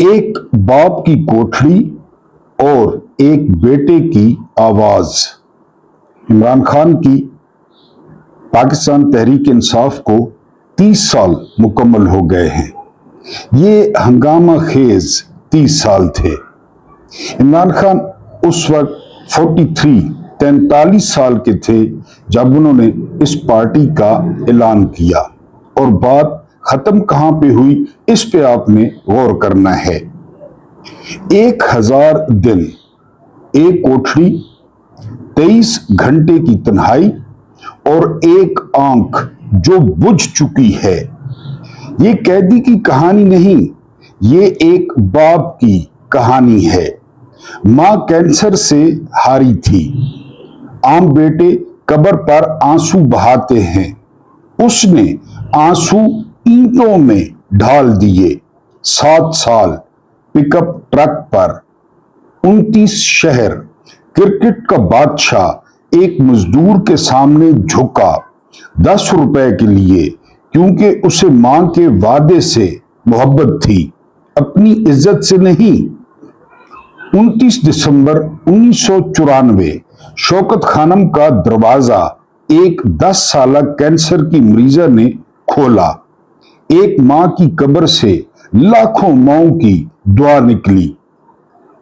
एक बाप की कोठड़ी और एक बेटे की आवाज। इमरान खान की पाकिस्तान तहरीक इंसाफ को 30 साल मुकम्मल हो गए हैं। ये हंगामा खेज 30 साल थे। इमरान खान उस वक्त 43 साल के थे जब उन्होंने इस पार्टी का ऐलान किया, और बात खत्म कहां पे हुई इस पे आपने गौर करना है। 1000 दिन, एक कोठड़ी, 23 घंटे की तन्हाई और एक आंख जो बुझ चुकी है। ये कैदी की कहानी नहीं, ये एक बाप की कहानी है। मां कैंसर से हारी थी, आम बेटे कब्र पर आंसू बहाते हैं। उसने आंसू ईंटों में ढाल दिए। 7 साल पिकअप ट्रक पर, 29 शहर, क्रिकेट का बादशाह एक मजदूर के सामने झुका 10 रुपए के लिए, क्योंकि उसे मां के वादे से मोहब्बत थी, अपनी इज्जत से नहीं। 29 दिसंबर 1994 शौकत खानम का दरवाजा एक 10 साल कैंसर की मरीजा ने खोला। एक मां की कब्र से लाखों माओं की दुआ निकली।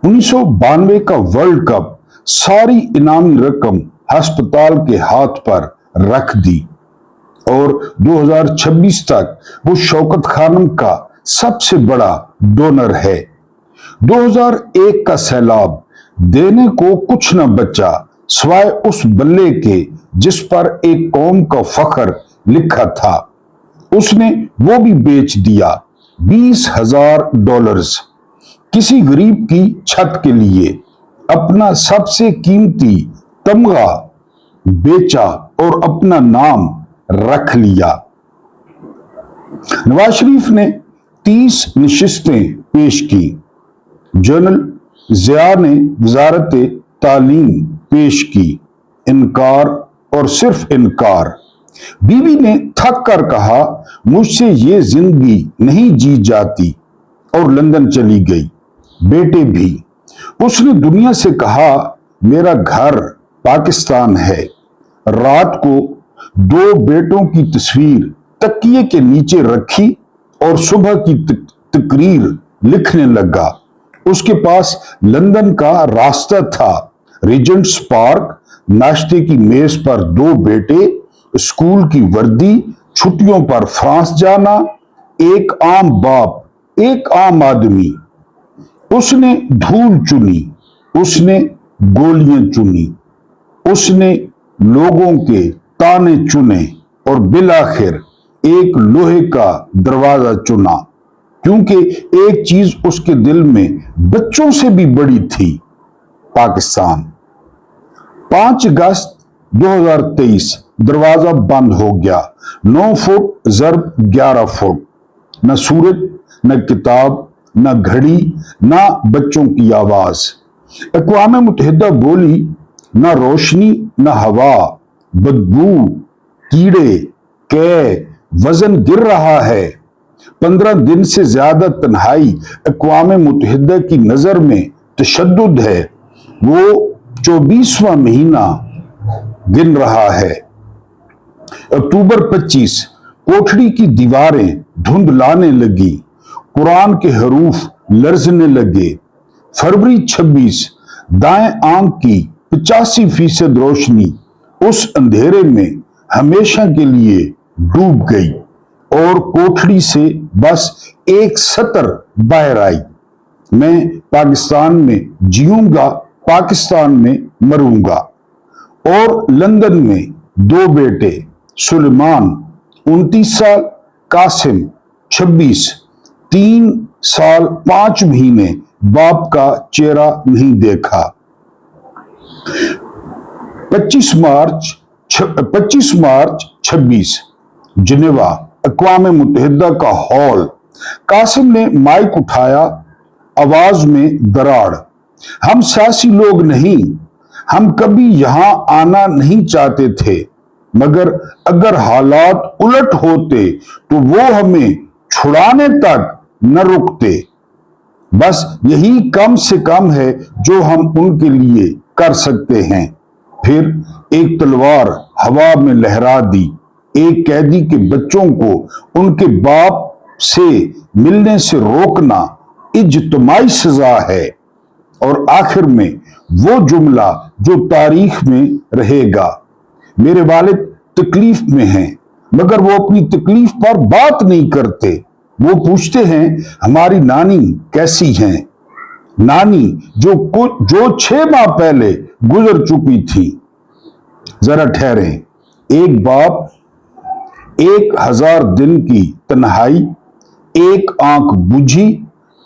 1992 का वर्ल्ड कप, सारी इनामी रकम अस्पताल के हाथ पर रख दी, और 2026 तक वो शौकत खानम का सबसे बड़ा डोनर है। 2001 का सैलाब, देने को कुछ न बचा सिवाय उस बल्ले के जिस पर एक कौम का फख्र लिखा था। उसने वो भी बेच दिया, $20,000 किसी गरीब की छत के लिए। अपना सबसे कीमती तमगा बेचा और अपना नाम रख लिया। नवाज शरीफ ने 30 नशिस्तें पेश की। जनरल जिया ने वजारत तालीम पेश की। इनकार और सिर्फ इनकार। बीवी ने थक कर कहा, मुझसे ये जिंदगी नहीं जी जाती, और लंदन चली गई। बेटे भी। उसने दुनिया से कहा, मेरा घर पाकिस्तान है। रात को 2 बेटों की तस्वीर तकिए के नीचे रखी और सुबह की तकरीर लिखने लगा। उसके पास लंदन का रास्ता था। रीजेंट्स पार्क, नाश्ते की मेज पर 2 बेटे, स्कूल की वर्दी, छुट्टियों पर फ्रांस जाना। एक आम बाप, एक आम आदमी। उसने धूल चुनी, उसने गोलियां चुनी, उसने लोगों के ताने चुने, और बिलाखिर एक लोहे का दरवाजा चुना, क्योंकि एक चीज उसके दिल में बच्चों से भी बड़ी थी, पाकिस्तान। 5 अगस्त 2023 दरवाजा बंद हो गया। 9 फुट जरब 11 फुट। न सूरज, न किताब, न घड़ी, न बच्चों की आवाज। अक़वाम मुत्तहिदा बोली, न रोशनी, न हवा, बदबू, कीड़े, कै, वजन गिर रहा है। 15 दिन से ज्यादा तन्हाई अक़वाम मुत्तहिदा की नजर में तशद्दुद है। वो 24वां महीना गिन रहा है। अक्टूबर 25 कोठड़ी की दीवारें धुंधलाने लगी, कुरान के हरूफ लर्जने लगे। फरवरी 26 दाएं आंख की 85% रोशनी उस अंधेरे में हमेशा के लिए डूब गई, और कोठड़ी से बस एक सतर बाहर आई, मैं पाकिस्तान में जीऊंगा, पाकिस्तान में मरूंगा। और लंदन में 2 बेटे, सुलेमान 29 साल, कासिम 26, 3 साल 5 महीने बाप का चेहरा नहीं देखा। 25 मार्च 26 जिनेवा, अक़वाम मुत्तहिदा का हॉल। कासिम ने माइक उठाया, आवाज में दराड़, हम सियासी लोग नहीं, हम कभी यहां आना नहीं चाहते थे, मगर अगर हालात उलट होते तो वो हमें छुड़ाने तक न रुकते। बस यही कम से कम है जो हम उनके लिए कर सकते हैं। फिर एक तलवार हवा में लहरा दी। एक कैदी के बच्चों को उनके बाप से मिलने से रोकना इज्तिमाई सजा है। और आखिर में वो जुमला जो तारीख में रहेगा, मेरे वालिद तकलीफ में हैं मगर वो अपनी तकलीफ पर बात नहीं करते। वो पूछते हैं हमारी नानी कैसी हैं, नानी जो 6 माह पहले गुजर चुकी थी। जरा ठहरें, एक बाप 1000 दिन की तन्हाई, एक आंख बुझी,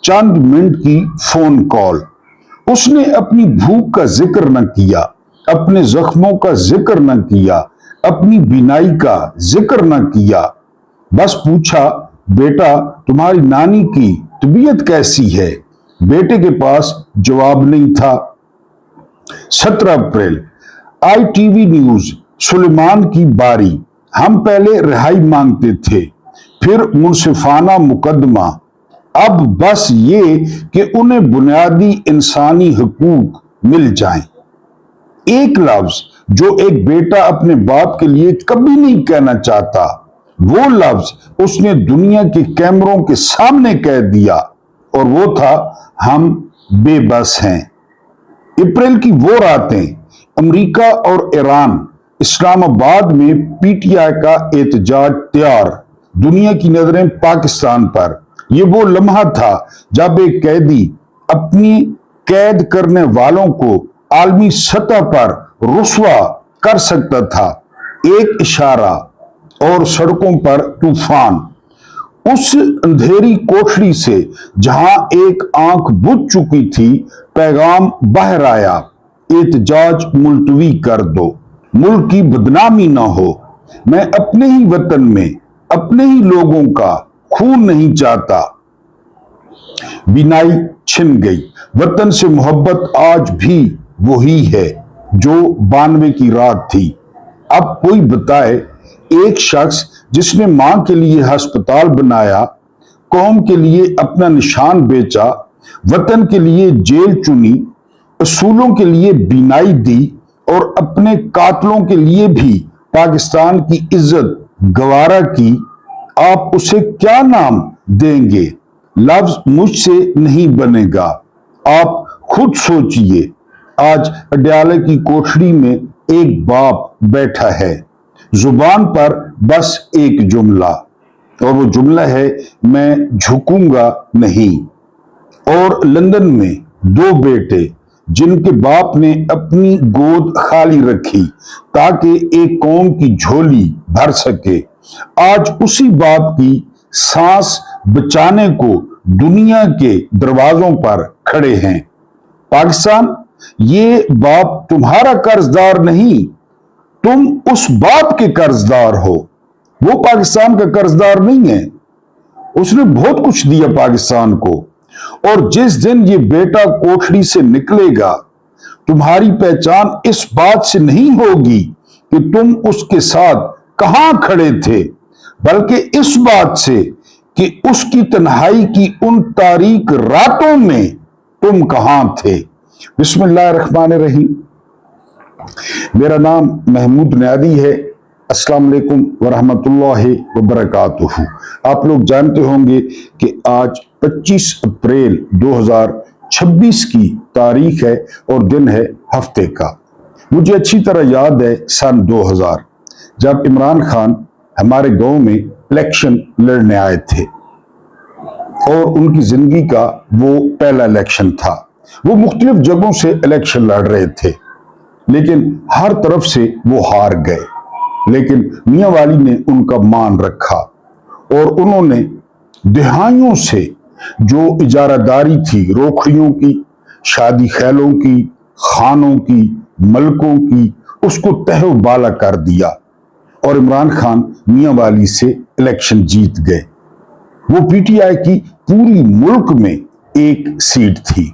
चंद मिनट की फोन कॉल। उसने अपनी भूख का जिक्र न किया, अपने जख्मों का जिक्र न किया, अपनी बीनाई का जिक्र न किया। बस पूछा बेटा तुम्हारी नानी की तबीयत कैसी है। बेटे के पास जवाब नहीं था। 17 अप्रैल ITV न्यूज, सुलेमान की बारी। हम पहले रिहाई मांगते थे, फिर मुंसिफाना मुकदमा, अब बस ये कि उन्हें बुनियादी इंसानी हुकूक मिल जाएं। एक लफ्ज जो एक बेटा अपने बाप के लिए कभी नहीं कहना चाहता, वो लफ्ज उसने दुनिया के कैमरों के सामने कह दिया, और वो था हम बेबस हैं। अप्रैल की वो रातें, अमेरिका और ईरान, इस्लामाबाद में PTI का एहतजाज तैयार, दुनिया की नजरें पाकिस्तान पर। ये वो लम्हा था जब एक कैदी अपनी कैद करने वालों को आलमी सतह पर रुस्वा कर सकता था। एक इशारा और सड़कों पर तूफान। उस अंधेरी कोठरी से जहां एक आंख बुझ चुकी थी, पैगाम बाहर आया, एहतजाज मुलतवी कर दो, मुल्क की बदनामी ना हो। मैं अपने ही वतन में अपने ही लोगों का खून नहीं चाहता। बिनाई छिन गई। वतन से मोहब्बत आज भी वही है जो 92 की रात थी। अब कोई बताए, एक शख्स जिसने मां के लिए अस्पताल बनाया, कौम के लिए अपना निशान बेचा, वतन के लिए जेल चुनी, असूलों के लिए बिनाई दी और अपने कातलों के लिए भी पाकिस्तान की इज्जत गवारा की, आप उसे क्या नाम देंगे? लफ्ज मुझसे नहीं बनेगा। आप खुद सोचिए। आज अड्याले की कोठरी में एक बाप बैठा है, जुबान पर बस एक जुमला, और वो जुमला है मैं झुकूंगा नहीं। और लंदन में 2 बेटे जिनके बाप ने अपनी गोद खाली रखी ताकि एक कौम की झोली भर सके, आज उसी बाप की सांस बचाने को दुनिया के दरवाजों पर खड़े हैं। पाकिस्तान, ये बाप तुम्हारा कर्जदार नहीं, तुम उस बाप के कर्जदार हो। वो पाकिस्तान का कर्जदार नहीं है। उसने बहुत कुछ दिया पाकिस्तान को, और जिस दिन ये बेटा कोठरी से निकलेगा, तुम्हारी पहचान इस बात से नहीं होगी कि तुम उसके साथ कहां खड़े थे, बल्कि इस बात से कि उसकी तन्हाई की उन तारीक रातों में तुम कहां थे। बिस्मिल्लाहिर्रहमानिर्रहीम। मेरा नाम महमूद नियादी है। अस्सलाम वालेकुम वरहमतुल्लाहि वबरकातुहू। आप लोग जानते होंगे कि आज 25 अप्रैल 2026 की तारीख है और दिन है हफ्ते का। मुझे अच्छी तरह याद है सन 2000 जब इमरान खान हमारे गांव में इलेक्शन लड़ने आए थे, और उनकी जिंदगी का वो पहला इलेक्शन था। वो मुख्तलिफ जगहों से इलेक्शन लड़ रहे थे, लेकिन हर तरफ से वो हार गए। लेकिन मियां वाली ने उनका मान रखा, और उन्होंने दिहाइयों से जो इजारादारी थी, रोखड़ियों की, शादी खैलों की, खानों की, मलकों की, उसको तहव बाला कर दिया, और इमरान खान मियां वाली से इलेक्शन जीत गए। वो PTI की पूरी मुल्क में एक सीट थी।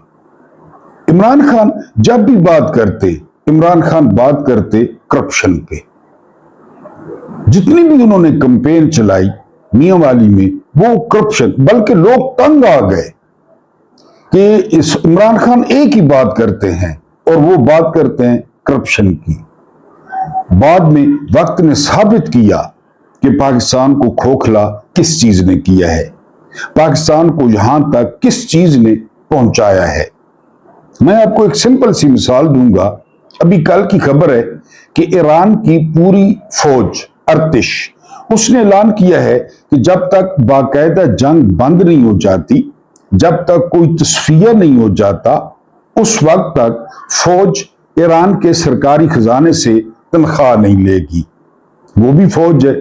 इमरान खान जब भी बात करते, इमरान खान बात करते करप्शन पे। जितनी भी उन्होंने कैंपेन चलाई मियां वाली में, वो करप्शन, बल्कि लोग तंग आ गए कि इस इमरान खान एक ही बात करते हैं और वो बात करते हैं करप्शन की। बाद में वक्त ने साबित किया कि पाकिस्तान को खोखला किस चीज ने किया है, पाकिस्तान को यहां तक किस चीज ने पहुंचाया है। मैं आपको एक सिंपल सी मिसाल दूंगा। अभी कल की खबर है कि ईरान की पूरी फौज अर्तिश उसने ऐलान किया है कि जब तक बाकायदा जंग बंद नहीं हो जाती, जब तक कोई तस्फिया नहीं हो जाता, उस वक्त तक फौज ईरान के सरकारी खजाने से तनख्वाह नहीं लेगी। वो भी फौज है,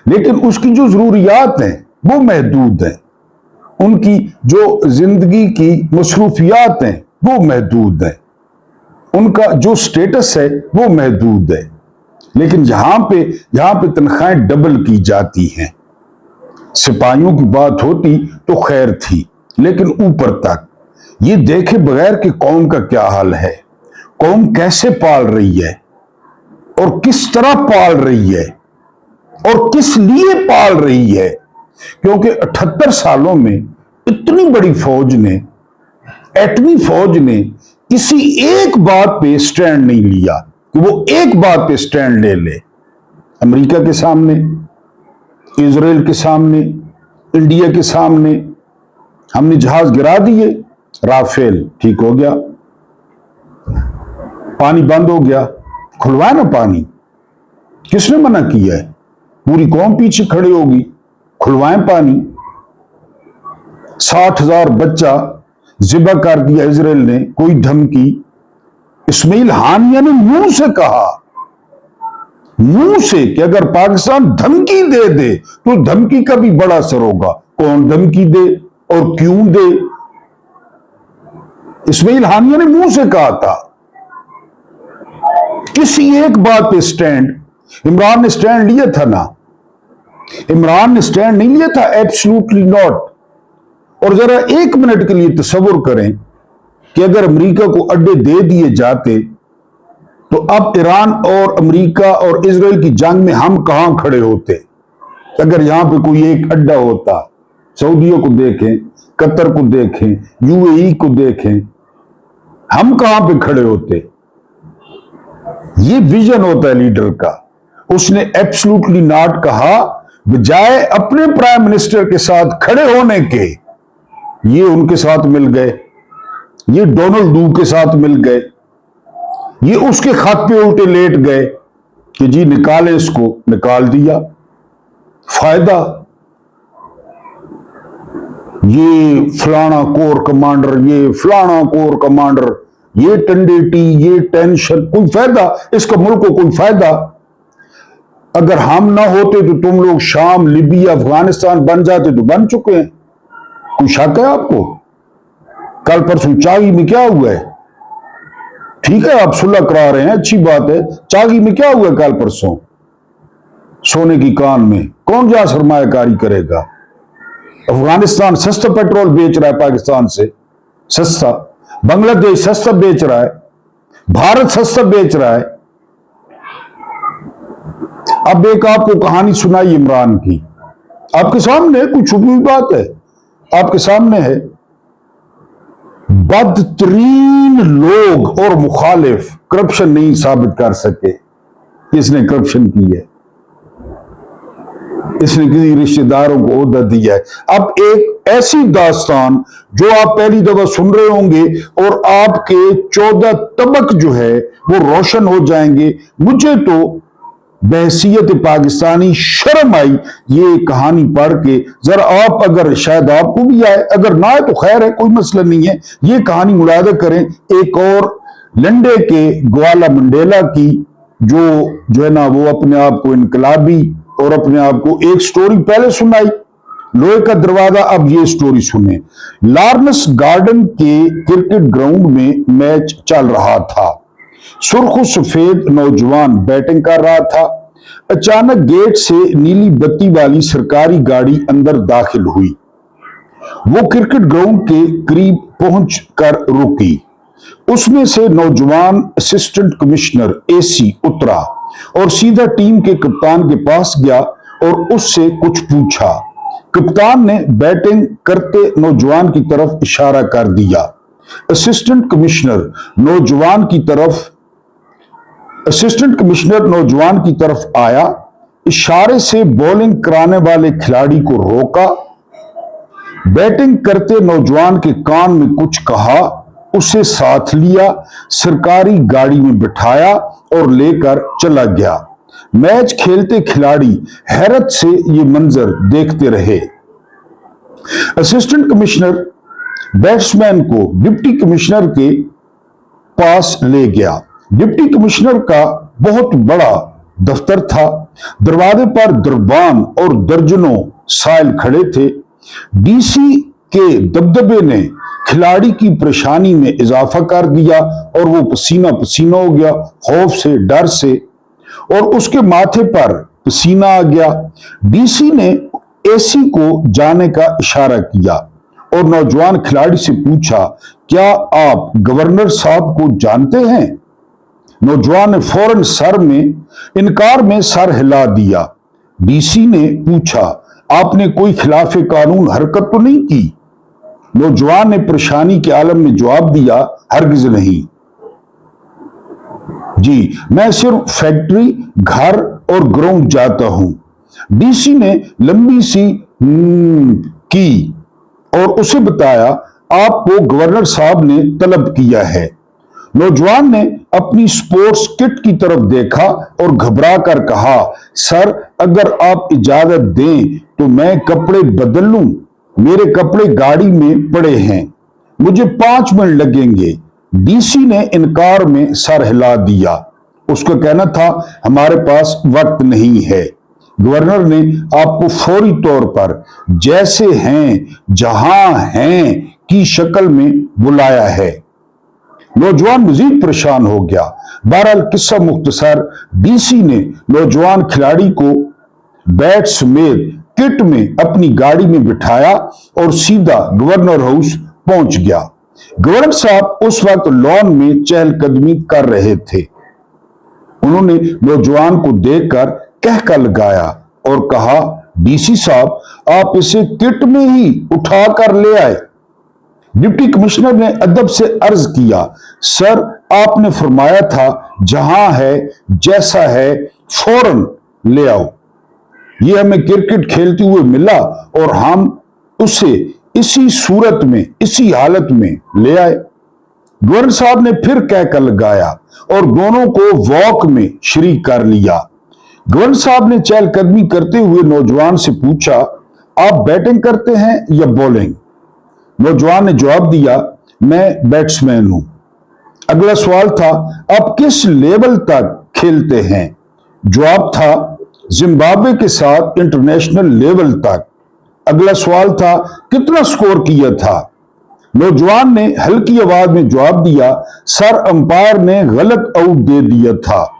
लेकिन उसकी जो जरूरियात हैं वो महदूद हैं, उनकी जो जिंदगी की मसरूफियात हैं वो महदूद हैं, उनका जो स्टेटस है वो महदूद है। लेकिन यहां पे तनख्वाहें डबल की जाती हैं। सिपाहियों की बात होती तो खैर थी, लेकिन ऊपर तक ये देखे बगैर कि कौम का क्या हाल है, कौम कैसे पाल रही है और किस तरह पाल रही है और किस लिए पाल रही है। क्योंकि 78 सालों में इतनी बड़ी फौज ने, एटमी फौज ने किसी एक बात पे स्टैंड नहीं लिया कि वो एक बात पे स्टैंड ले ले। अमेरिका के सामने, इजराइल के सामने, इंडिया के सामने हमने जहाज गिरा दिए, राफेल ठीक हो गया, पानी बंद हो गया, खुलवाए ना पानी। किसने मना किया है? पूरी कौम पीछे खड़ी होगी, खुलवाए पानी। 60,000 बच्चा जिबा कर दिया इजराइल ने, कोई धमकी। इस्माइल हानिया ने मुंह से कहा, मुंह से, कि अगर पाकिस्तान धमकी दे दे तो धमकी का भी बड़ा असर होगा। कौन धमकी दे और क्यों दे? इस्माइल हानिया ने मुंह से कहा था। किसी एक बात पे स्टैंड इमरान ने स्टैंड लिया था ना? इमरान ने स्टैंड नहीं लिया था, एब्सोल्युटली नॉट। और जरा एक मिनट के लिए तसव्वुर करें कि अगर अमेरिका को अड्डे दे दिए जाते तो अब ईरान और अमेरिका और इजराइल की जंग में हम कहां खड़े होते? अगर यहां पे कोई एक अड्डा होता, सऊदियों को देखें, कतर को देखें, यूएई को देखें, हम कहां पे खड़े होते? ये विजन होता है लीडर का। उसने एब्सोल्युटली नॉट कहा, बजाय अपने प्राइम मिनिस्टर के साथ खड़े होने के, ये उनके साथ मिल गए, ये डोनाल्ड डू के साथ मिल गए, ये उसके खत पे उल्टे लेट गए कि जी निकाले इसको, निकाल दिया। फायदा ये फलाना कोर कमांडर, ये फलाना कोर कमांडर, ये टंडेटी, ये टेंशन, कोई फायदा इसका? मुल्क को कोई फायदा? अगर हम ना होते तो तुम लोग शाम, लीबिया, अफगानिस्तान बन जाते तो बन चुके हैं। कोई शक है आपको? कल परसों चागी में क्या हुआ है? ठीक है, आप सुलह करा रहे हैं, अच्छी बात है। चागी में क्या हुआ कल परसों? सोने की कान में कौन जा सरमायाकारी करेगा? अफगानिस्तान सस्ता पेट्रोल बेच रहा है पाकिस्तान से, सस्ता। बांग्लादेश सस्ता बेच रहा है, भारत सस्ता बेच रहा है। अब एक आपको कहानी सुनाई इमरान की, आपके सामने, कोई छुपी हुई बात है, आपके सामने है। बदतरीन लोग और मुखालिफ करप्शन नहीं साबित कर सके इसने करप्शन की है, इसने किसी रिश्तेदारों को ओहदा दिया है। अब एक ऐसी दास्तान जो आप पहली दफा सुन रहे होंगे और आपके 14 तबक जो है वो रोशन हो जाएंगे। मुझे तो बहसीयत पाकिस्तानी शर्म आई ये कहानी पढ़ के। जरा आप, अगर शायद आपको भी आए, अगर ना आए तो खैर है, कोई मसला नहीं है। ये कहानी मुलाहिदा करें एक और लंडे के ग्वाला मंडेला की, जो है ना वो अपने आप को इनकलाबी और अपने आप को, एक स्टोरी पहले सुनाई, लोहे का दरवाजा, अब ये स्टोरी सुने। लॉरेंस गार्डन के क्रिकेट ग्राउंड में मैच चल रहा था। सुर्ख सफेद नौजवान बैटिंग कर रहा था। अचानक गेट से नीली बत्ती वाली सरकारी गाड़ी अंदर दाखिल हुई। वो क्रिकेट ग्राउंड के करीब पहुंचकर रुकी। उसमें से नौजवान असिस्टेंट कमिश्नर एसी उतरा और सीधा टीम के कप्तान के पास गया और उससे कुछ पूछा। कप्तान ने बैटिंग करते नौजवान की तरफ इशारा कर दिया। असिस्टेंट कमिश्नर नौजवान की तरफ आया, इशारे से बॉलिंग कराने वाले खिलाड़ी को रोका, बैटिंग करते नौजवान के कान में कुछ कहा, उसे साथ लिया, सरकारी गाड़ी में बिठाया और लेकर चला गया। मैच खेलते खिलाड़ी हैरत से ये मंजर देखते रहे। असिस्टेंट कमिश्नर बैट्समैन को डिप्टी कमिश्नर के पास ले गया। डिप्टी कमिश्नर का बहुत बड़ा दफ्तर था। दरवाजे पर दरबान और दर्जनों साइल खड़े थे। डीसी के दबदबे ने खिलाड़ी की परेशानी में इजाफा कर दिया और वो पसीना पसीना हो गया, खौफ से, डर से, और उसके माथे पर पसीना आ गया। डीसी ने एसी को जाने का इशारा किया और नौजवान खिलाड़ी से पूछा, क्या आप गवर्नर साहब को जानते हैं? नौजवान ने फौरन इनकार में सर हिला दिया। डीसी ने पूछा, आपने कोई खिलाफे कानून हरकत तो नहीं की? नौजवान ने परेशानी के आलम में जवाब दिया, हरगिज नहीं जी, मैं सिर्फ फैक्ट्री, घर और ग्राउंड जाता हूं। डीसी ने लंबी सी की और उसे बताया, आपको गवर्नर साहब ने तलब किया है। नौजवान ने अपनी स्पोर्ट्स किट की तरफ देखा और घबरा कर कहा, सर अगर आप इजाजत दें तो मैं कपड़े बदल लूं, मेरे कपड़े गाड़ी में पड़े हैं, मुझे 5 मिनट लगेंगे। डीसी ने इनकार में सर हिला दिया। उसका कहना था, हमारे पास वक्त नहीं है, गवर्नर ने आपको फौरी तौर पर जैसे हैं जहां हैं की शक्ल में बुलाया है। नौजवान मजीद परेशान हो गया। बहरहाल किस्सा मुख्तसर, डीसी ने नौजवान खिलाड़ी को बैट समेत किट में अपनी गाड़ी में बिठाया और सीधा गवर्नर हाउस पहुंच गया। गवर्नर साहब उस वक्त लॉन में चहलकदमी कर रहे थे। उन्होंने नौजवान को देखकर कहका लगाया और कहा, डीसी साहब आप इसे किट में ही उठा कर ले आए। डिप्टी कमिश्नर ने अदब से अर्ज किया, सर आपने फरमाया था जहां है जैसा है फौरन ले आओ। ये हमें क्रिकेट खेलते हुए मिला और हम उसे इसी सूरत में, इसी हालत में ले आए। गवर्नर साहब ने फिर कहकर लगाया और दोनों को वॉक में शरीक कर लिया। गवर्नर साहब ने चहलकदमी करते हुए नौजवान से पूछा, आप बैटिंग करते हैं या बॉलिंग? नौजवान ने जवाब दिया, मैं बैट्समैन हूं। अगला सवाल था, आप किस लेवल तक खेलते हैं? जवाब था, जिम्बाब्वे के साथ इंटरनेशनल लेवल तक। अगला सवाल था, कितना स्कोर किया था? नौजवान ने हल्की आवाज में जवाब दिया, सर अंपायर ने गलत आउट दे दिया था।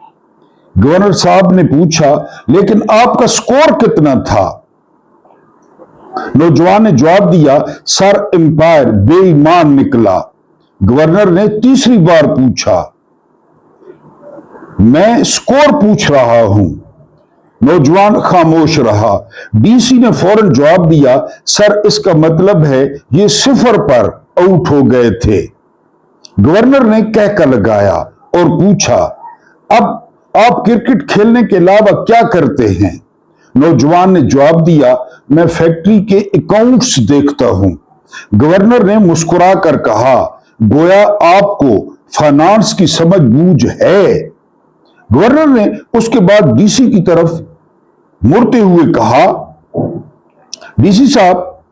गवर्नर साहब ने पूछा, लेकिन आपका स्कोर कितना था? नौजवान ने जवाब दिया, सर अंपायर बेईमान निकला। गवर्नर ने तीसरी बार पूछा, मैं स्कोर पूछ रहा हूं। नौजवान खामोश रहा। डीसी ने फौरन जवाब दिया, सर इसका मतलब है ये 0 पर आउट हो गए थे। गवर्नर ने कहकर लगाया और पूछा, अब आप क्रिकेट खेलने के अलावा क्या करते हैं? नौजवान ने जवाब दिया, मैं फैक्ट्री के अकाउंट्स देखता हूं। गवर्नर ने मुस्कुरा कर कहा, गोया आपको फाइनेंस की समझ बूझ है। गवर्नर ने उसके बाद डीसी की तरफ मुड़ते हुए कहा, डीसी साहब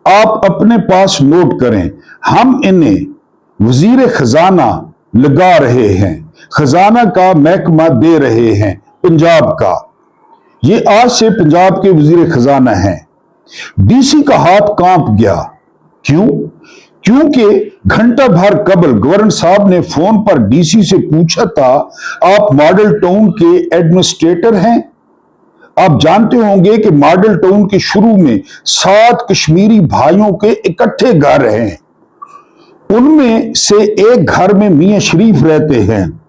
आप अपने पास नोट करें, हम इन्हें वजीर खजाना लगा रहे हैं, खजाना का महकमा दे रहे हैं पंजाब का। ये आज से पंजाब के वजीर खजाना हैं। डीसी का हाथ कांप गया। क्यों? क्योंकि घंटा भर कबल गवर्नर साहब ने फोन पर डीसी से पूछा था, आप मॉडल टाउन के एडमिनिस्ट्रेटर हैं? आप जानते होंगे कि मॉडल टाउन के शुरू में 7 कश्मीरी भाइयों के इकट्ठे घर हैं। उनमें से एक घर में मियां शरीफ रहते हैं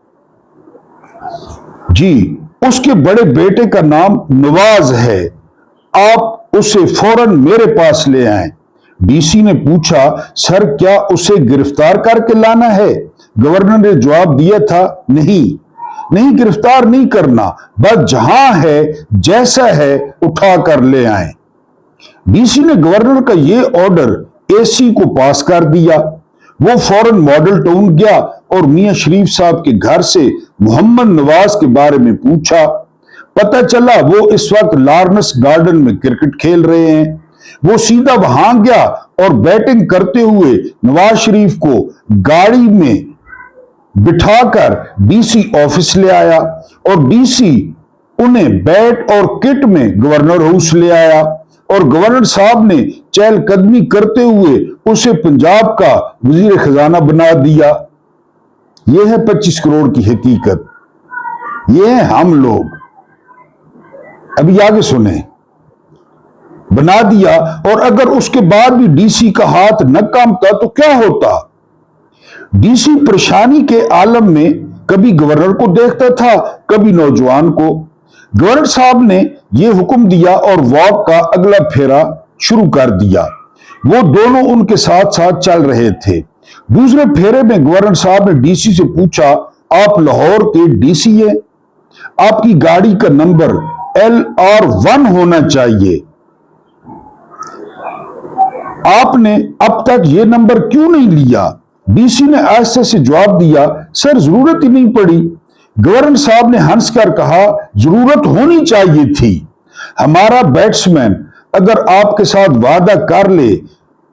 जी, उसके बड़े बेटे का नाम नवाज है। आप उसे फौरन मेरे पास ले आए। डीसी ने पूछा, सर क्या उसे गिरफ्तार करके लाना है? गवर्नर ने जवाब दिया था, नहीं नहीं, गिरफ्तार नहीं करना, बस जहां है जैसा है उठा कर ले आए। डीसी ने गवर्नर का यह ऑर्डर एसी को पास कर दिया। वो फौरन मॉडल टाउन गया और मियां शरीफ साहब के घर से मोहम्मद नवाज के बारे में पूछा। पता चला वो इस वक्त लॉरेंस गार्डन में क्रिकेट खेल रहे हैं। वो सीधा वहां गया और बैटिंग करते हुए नवाज शरीफ को गाड़ी में बिठाकर डीसी ऑफिस ले आया और डीसी उन्हें बैट और किट में गवर्नर हाउस ले आया और गवर्नर साहब ने चहलकदमी करते हुए उसे पंजाब का वजीर खजाना बना दिया। यह है 25 करोड़ की हकीकत। ये है हम लोग। अभी आगे सुने। बना दिया, और अगर उसके बाद भी डीसी का हाथ न कांपता तो क्या होता? डीसी परेशानी के आलम में कभी गवर्नर को देखता था, कभी नौजवान को। गवर्नर साहब ने यह हुक्म दिया और वॉक का अगला फेरा शुरू कर दिया। वो दोनों उनके साथ साथ चल रहे थे। दूसरे फेरे में गवर्नर साहब ने डीसी से पूछा, आप लाहौर के डीसी हैं, आपकी गाड़ी का नंबर LR1 होना चाहिए, आपने अब तक यह नंबर क्यों नहीं लिया? डीसी ने आहिस्ते से जवाब दिया, सर जरूरत ही नहीं पड़ी। गवर्नर साहब ने हंसकर कहा, जरूरत होनी चाहिए थी। हमारा बैट्समैन अगर आपके साथ वादा कर ले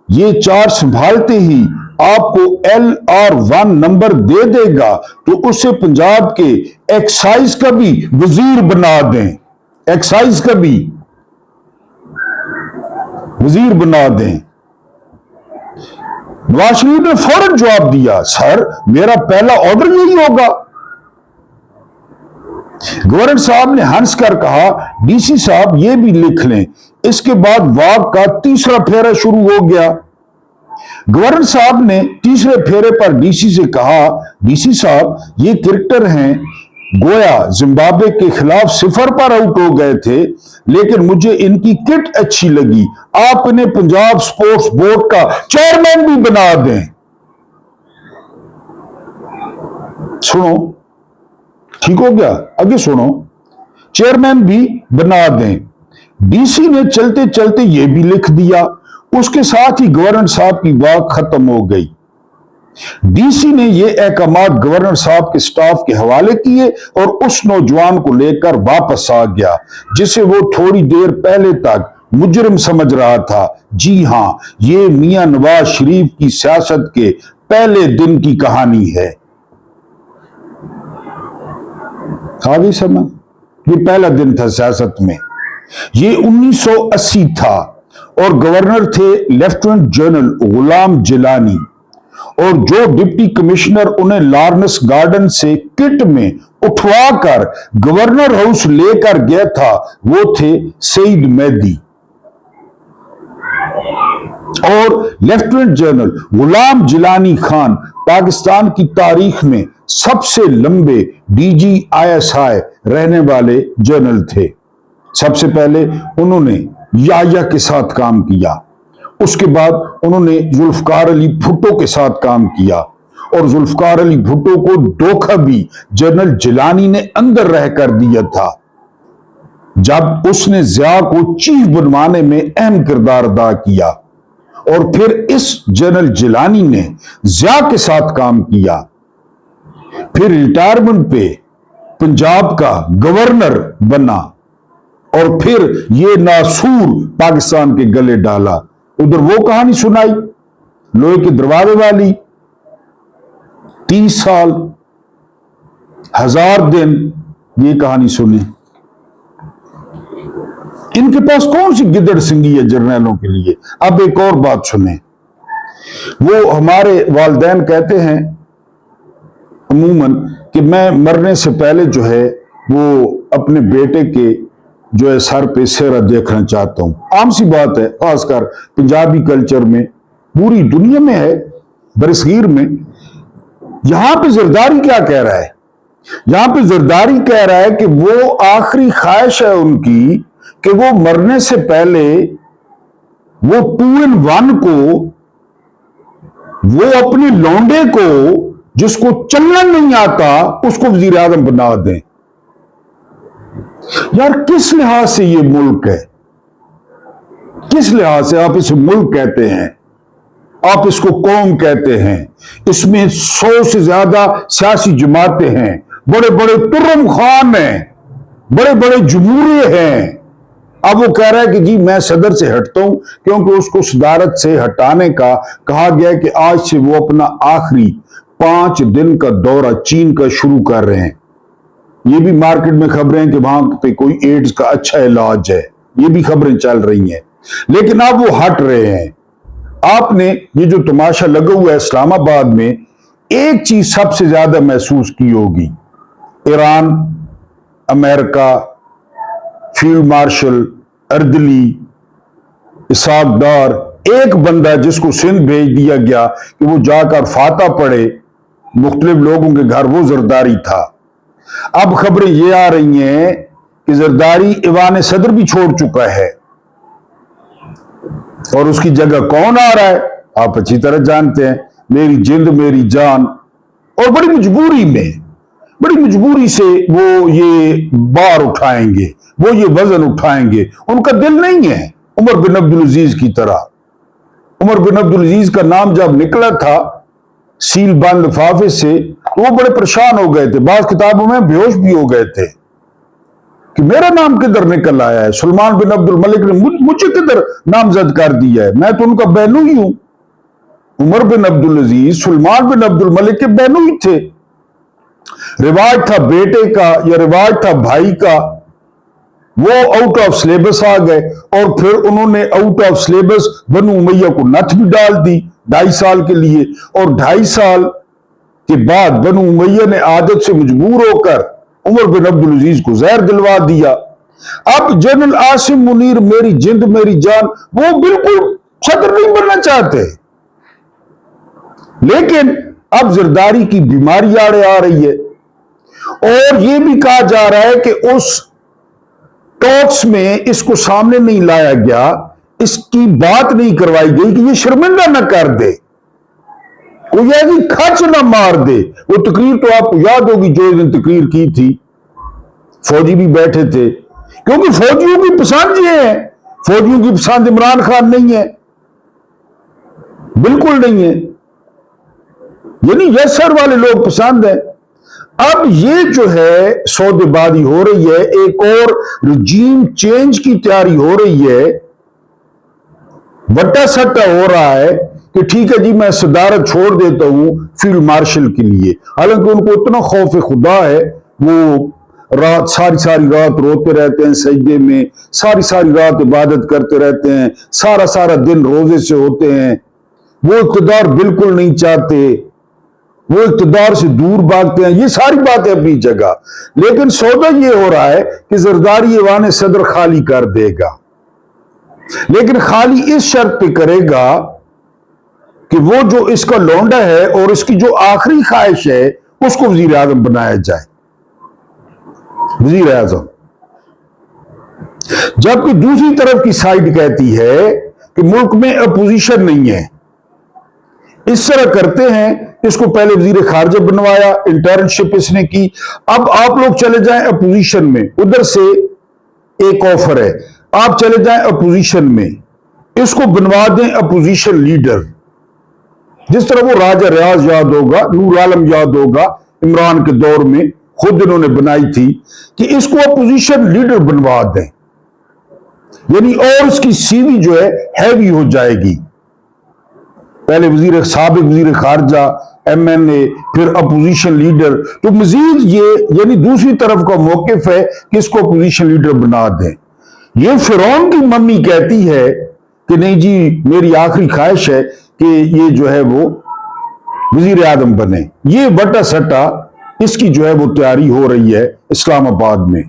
ये चार संभालते ही आपको LR1 नंबर दे देगा तो उसे पंजाब के एक्साइज का भी वजीर बना दें, एक्साइज का भी वजीर बना दें। नवाज शरीफ ने फौरन जवाब दिया, सर मेरा पहला ऑर्डर यही होगा। गवर्नर साहब ने हंसकर कहा, डीसी साहब ये भी लिख लें। इसके बाद वाक का तीसरा फेरा शुरू हो गया। गवर्नर साहब ने तीसरे फेरे पर डीसी से कहा, डीसी साहब ये क्रिकेटर हैं, गोया जिम्बाब्वे के खिलाफ 0 पर आउट हो गए थे, लेकिन मुझे इनकी किट अच्छी लगी, आप इन्हें पंजाब स्पोर्ट्स बोर्ड का चेयरमैन भी बना दें। सुनो, ठीक हो गया? आगे सुनो, चेयरमैन भी बना दें। डीसी ने चलते चलते यह भी लिख दिया। उसके साथ ही गवर्नर साहब की बात खत्म हो गई। डीसी ने ये अहकामात गवर्नर साहब के स्टाफ के हवाले किए और उस नौजवान को लेकर वापस आ गया जिसे वो थोड़ी देर पहले तक मुजरिम समझ रहा था। जी हां, ये मियां नवाज शरीफ की सियासत के पहले दिन की कहानी है। आ गई समझ? ये पहला दिन था सियासत में। ये 1980 था और गवर्नर थे लेफ्टिनेंट जनरल गुलाम जिलानी और जो डिप्टी कमिश्नर उन्हें लॉरेंस गार्डन से किट में उठवाकर गवर्नर हाउस लेकर गया था वो थे सईद मेहदी। और लेफ्टिनेंट जनरल गुलाम जिलानी खान पाकिस्तान की तारीख में सबसे लंबे DGISI रहने वाले जनरल थे। सबसे पहले उन्होंने याया के साथ काम किया, उसके बाद उन्होंने जुल्फकार अली भुट्टो के साथ काम किया और जुल्फकार अली भुट्टो को धोखा भी जनरल जिलानी ने अंदर रह कर दिया था जब उसने जिया को चीफ बनवाने में अहम किरदार अदा किया। और फिर इस जनरल जिलानी ने जिया के साथ काम किया, फिर रिटायरमेंट पे पंजाब का गवर्नर बना और फिर ये नासूर पाकिस्तान के गले डाला। उधर वो कहानी सुनाई लोहे के दरवाजे वाली, 30 साल 1000 दिन, ये कहानी सुनी। इनके पास कौन सी गिदड़ सिंगी है जर्नैलों के लिए? अब एक और बात सुने। वो हमारे वालिदैन कहते हैं अमूमन कि मैं मरने से पहले जो है वो अपने बेटे के जो है सर पे सेहरा देखना चाहता हूं। आम सी बात है, खासकर पंजाबी कल्चर में, पूरी दुनिया में है, बरसगीर में। यहां पे जरदारी क्या कह रहा है? यहां पे जरदारी कह रहा है कि वो आखिरी ख्वाहिश है उनकी कि वो मरने से पहले वो 2 in 1 को, वो अपने लौंडे को जिसको चलना नहीं आता उसको वजीर आजम बना दें। यार किस लिहाज से ये मुल्क है, किस लिहाज से आप इसे मुल्क कहते हैं, आप इसको कौम कहते हैं। इसमें 100 से ज्यादा सियासी जमातें हैं, बड़े बड़े तुर्रम खान हैं, बड़े बड़े जमहूरिये हैं। अब वो कह रहा है कि जी मैं सदर से हटता हूं क्योंकि उसको सदारत से हटाने का कहा गया कि आज से वो अपना आखिरी 5 दिन का दौरा चीन का शुरू कर रहे हैं। ये भी मार्केट में खबरें हैं कि वहां पे कोई एड्स का अच्छा इलाज है, ये भी खबरें चल रही हैं। लेकिन अब वो हट रहे हैं। आपने ये जो तमाशा लगा हुआ है इस्लामाबाद में, एक चीज सबसे ज्यादा महसूस की होगी, ईरान, अमेरिका, फील्ड मार्शल अर्दली, इसाक डार, एक बंदा जिसको सिंध भेज दिया गया कि वो जाकर फाता पढ़े मुख्तलिफ लोगों के घर, वो जरदारी था। अब खबरें ये आ रही हैं कि जरदारी ईवान सदर भी छोड़ चुका है और उसकी जगह कौन आ रहा है आप अच्छी तरह जानते हैं, मेरी जिंद मेरी जान। और बड़ी मजबूरी में, बड़ी मजबूरी से वो ये बार उठाएंगे, वो ये वजन उठाएंगे। उनका दिल नहीं है उमर बिन अब्दुल अजीज की तरह। उमर बिन अब्दुल अजीज का नाम जब निकला था सील बंद लिफाफे से तो वो बड़े परेशान हो गए थे, बाज़ किताबों में बेहोश भी हो गए थे कि मेरा नाम किधर निकल आया है। सुलेमान बिन अब्दुल मलिक ने मुझे किधर नामजद कर दिया है, मैं तो उनका बहनू ही हूं। उमर बिन अब्दुल अजीज सुलेमान बिन अब्दुल मलिक के बहनू ही थे। रिवाज था बेटे का या रिवाज था भाई का, वो आउट ऑफ सिलेबस आ गए और फिर उन्होंने आउट ऑफ सिलेबस बनु उमैया को नथ भी डाल दी 2.5 साल के लिए। और 2.5 साल के बाद बनु उमैया ने आदत से मजबूर होकर उमर बिन अब्दुल अजीज को जहर दिलवा दिया। अब जनरल आसिम मुनीर मेरी जिंद मेरी जान वो बिल्कुल सदर नहीं बनना चाहते, लेकिन अब जरदारी की बीमारी आड़े आ रही है। और यह भी कहा जा रहा है कि उस टॉक्स में इसको सामने नहीं लाया गया, इसकी बात नहीं करवाई गई कि ये शर्मिंदा न कर दे, कोई ऐसी खच ना मार दे। वो तकरीर तो आपको याद होगी जो दिन तकरीर की थी, फौजी भी बैठे थे, क्योंकि फौजियों की पसंद ये है, फौजियों की पसंद इमरान खान नहीं है, बिल्कुल नहीं है, यानी यसर वाले लोग पसंद है। अब ये जो है सौदेबाजी हो रही है, एक और रजीम चेंज की तैयारी हो रही है, बट्टा सट्टा हो रहा है कि ठीक है जी मैं सदारत छोड़ देता हूं फील्ड मार्शल के लिए। हालांकि उनको इतना खौफ खुदा है, वो रात सारी सारी रात रोते रहते हैं सजदे में, सारी सारी रात इबादत करते रहते हैं, सारा सारा दिन रोजे से होते हैं। वो इक़्तिदार बिल्कुल नहीं चाहते, वो इक़्तिदार से दूर भागते हैं। ये सारी बातें अपनी जगह, लेकिन सौदा ये हो रहा है कि जरदारी ईवान सदर खाली कर देगा, लेकिन खाली इस शर्त पे करेगा कि वो जो इसका लौंडा है और इसकी जो आखिरी ख्वाहिश है उसको वजीर आजम बनाया जाए, वजीर आजम। जबकि दूसरी तरफ की साइड कहती है कि मुल्क में अपोजिशन नहीं है। इस तरह करते हैं, इसको पहले वजीर खारजा बनवाया, इंटर्नशिप इसने की, अब आप लोग चले जाएं अपोजिशन में, उधर से एक ऑफर है, आप चले जाएं अपोजिशन में, इसको बनवा दें अपोजिशन लीडर। जिस तरह वो राजा रियाज याद होगा, नूर आलम याद होगा, इमरान के दौर में खुद इन्होंने बनाई थी कि इसको अपोजिशन लीडर बनवा दें, यानी और इसकी सीवी जो है हैवी हो जाएगी। पहले वजीर साबिक वजीर खारजा, MNA, फिर अपोजिशन लीडर, तो मजीद ये यानी दूसरी तरफ का मौकिफ है कि इसको अपोजिशन लीडर बना दें। ये फिरौन की मम्मी कहती है कि नहीं जी मेरी आखिरी ख्वाहिश है कि ये जो है वो वजीर आजम बने। ये बटा सटा इसकी जो है वो तैयारी हो रही है इस्लामाबाद में,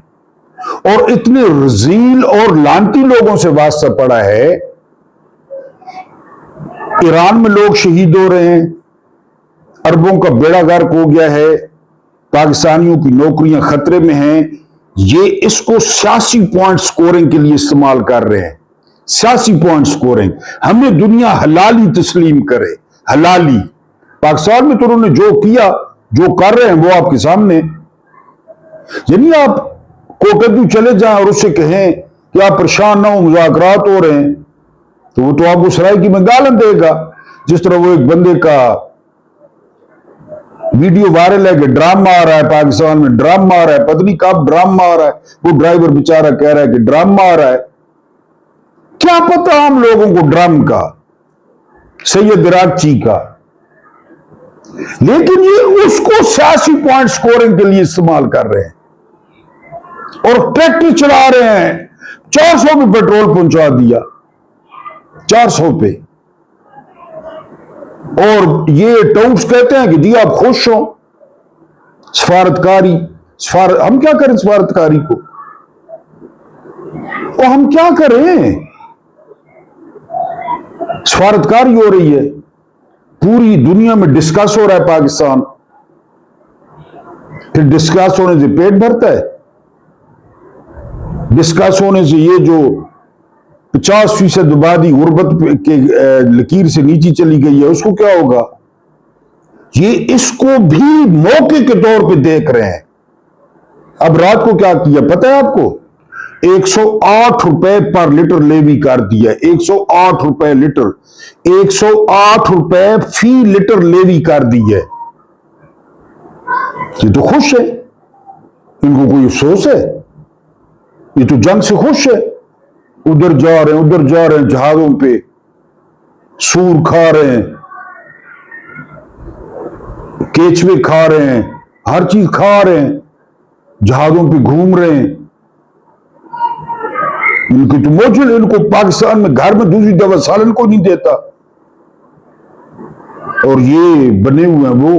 और इतने रजील और लानती लोगों से वास्ता पड़ा है। ईरान में लोग शहीद हो रहे हैं, अरबों का बेड़ा गर्क हो गया है, पाकिस्तानियों की नौकरियां खतरे में हैं, ये इसको सियासी पॉइंट स्कोरिंग के लिए इस्तेमाल कर रहे हैं, सियासी पॉइंट स्कोरिंग। हमें दुनिया हलाली तस्लीम करे, हलाली। पाकिस्तान में तो उन्होंने जो किया, जो कर रहे हैं वो आपके सामने। यानी आप कोटद्दू चले जाएं और उससे कहें कि आप परेशान ना हो, मुज़ाकरात हो रहे हैं, तो वो तो आपको सराय की में गालन देगा। जिस तरह वो एक बंदे का वीडियो वायरल है कि ड्रामा आ रहा है, पाकिस्तान में ड्रामा आ रहा है, पता नहीं कब ड्रामा आ रहा है। वो ड्राइवर बेचारा कह रहा है कि ड्रामा आ रहा है। क्या पता हम लोगों को ड्रम का, सैयद इराकची का, लेकिन ये उसको सियासी पॉइंट स्कोरिंग के लिए इस्तेमाल कर रहे हैं और ट्रैक्टर चला रहे हैं। 400 पे पेट्रोल पहुंचा दिया, 400 पे। और ये टाउट्स कहते हैं कि जी आप खुश हो, सफारतकारी। हम क्या करें सफारतकारी को, और हम क्या करें? सफारतकारी हो रही है, पूरी दुनिया में डिस्कस हो रहा है पाकिस्तान। फिर डिस्कस होने से पेट भरता है? डिस्कस होने से ये जो 50% आबादी गुर्बत के लकीर से नीचे चली गई है, उसको क्या होगा? ये इसको भी मौके के तौर पे देख रहे हैं। अब रात को क्या किया पता है आपको? 108 रुपए पर लीटर लेवी कर दिया। 108 रुपए लीटर, 108 रुपए फी लीटर लेवी कर दी है। ये तो खुश है, इनको कोई अफसोस है? ये तो जंग से खुश है। उधर जा रहे हैं, उधर जा रहे हैं, जहाजों पे सूर खा रहे हैं, केचवे खा रहे हैं, हर चीज खा रहे हैं, जहाजों पे घूम रहे हैं। इनकी तो मौजूद, इनको पाकिस्तान में घर में दूसरी दवा सालन को नहीं देता। और ये बने हुए हैं वो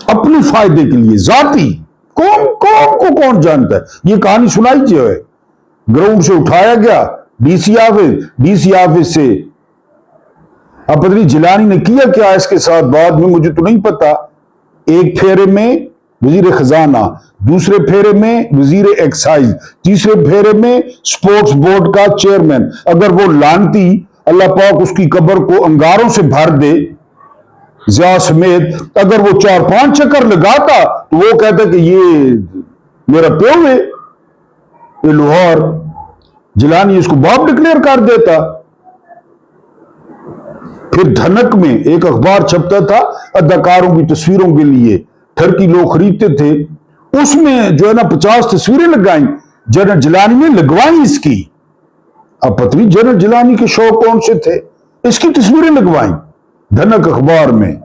अपने फायदे के लिए, जाती। कौन कौन को कौन जानता है? ये कहानी सुनाई जो है, ग्राउंड से उठाया गया डीसी ऑफिस से। अब पता नहीं जिलानी ने किया क्या इसके साथ, बाद में मुझे तो नहीं पता। एक फेरे में वजीर खजाना, दूसरे फेरे में वजीर एक्साइज, तीसरे फेरे में स्पोर्ट्स बोर्ड का चेयरमैन। अगर वो लानती अल्लाह पाक उसकी कब्र को अंगारों से भर दे जिया समेत, अगर वो 4-5 चक्कर लगाता तो वो कहता कि ये मेरा प्यो है, ये लोहार। जिलानी इसको बाप डिक्लेयर कर देता। फिर धनक में एक अखबार छपता था अदाकारों की तस्वीरों के लिए, ठरकी लोग खरीदते थे, उसमें जो है ना 50 तस्वीरें लगाई, जनरल जिलानी ने लगवाई इसकी। अब पता नहीं जनरल जिलानी के शौक कौन से थे, इसकी तस्वीरें लगवाई धनक अखबार में।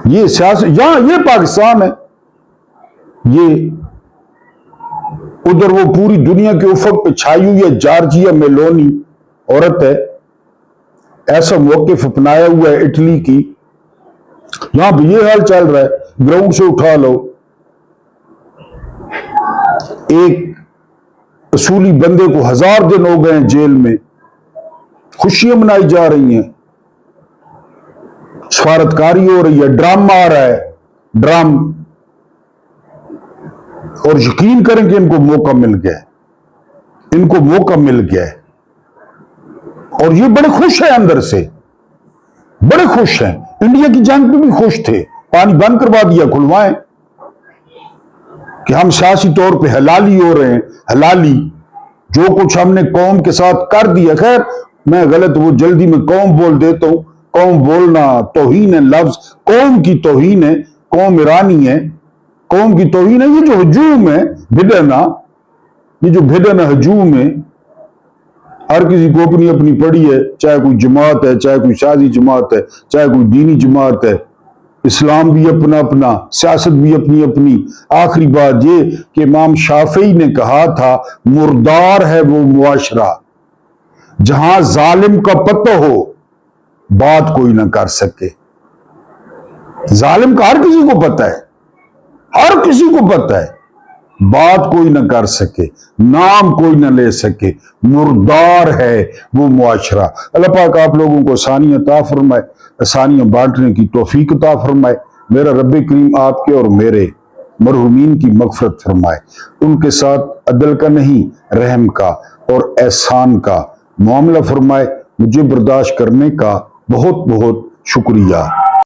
ये सियासत, यहां ये पाकिस्तान है। ये उधर वो पूरी दुनिया के उफक पे छाई हुई है जॉर्जिया मेलोनी औरत है, ऐसा मौक़िफ़ अपनाया हुआ है इटली की। यहां पे ये हाल चल रहा है, ग्राउंड से उठा लो। एक असूली बंदे को 1000 दिन हो गए हैं जेल में, खुशियां मनाई जा रही हैं, सफारतकारी हो रही है, ड्रामा आ रहा है, ड्राम। और यकीन करें कि इनको मौका मिल गया, इनको मौका मिल गया है। और ये बड़े खुश हैं, अंदर से बड़े खुश हैं। इंडिया की जंग पे भी खुश थे, पानी बंद करवा दिया, खुलवाएं कि हम सियासी तौर पे हलाली हो रहे हैं। हलाली, जो कुछ हमने कौम के साथ कर दिया। खैर मैं गलत, वो जल्दी में कौम बोल देता हूं। कौम बोलना तौहीन है, लफ्ज कौम की तौहीन है, कौम ईरानी है, कौम की तौहीन है। ये जो हजूम है भिडना, ये जो भिडन हजूम है, हर किसी को अपनी अपनी पड़ी है, चाहे कोई जमात है, चाहे कोई शादी जमात है, चाहे कोई दीनी जमात है। इस्लाम भी अपना अपना, सियासत भी अपनी अपनी। आखिरी बात ये कि इमाम शाफी ने कहा था, मुर्दार है वो मुआशरा जहां जालिम का पता हो बात कोई ना कर सके। जालिम का हर किसी को पता है, हर किसी को पता है, बात कोई ना कर सके, नाम कोई ना ले सके। मुर्दार है वो मुआशरा। अल्लाह पाक आप लोगों को आसानियां अता फरमाए, आसानियां बांटने की तौफीक अता फरमाए। मेरा रब करीम आपके और मेरे मरहुमीन की मगफरत फरमाए, उनके साथ अदल का नहीं रहम का और एहसान का मामला फरमाए। मुझे बर्दाश्त करने का बहुत बहुत शुक्रिया।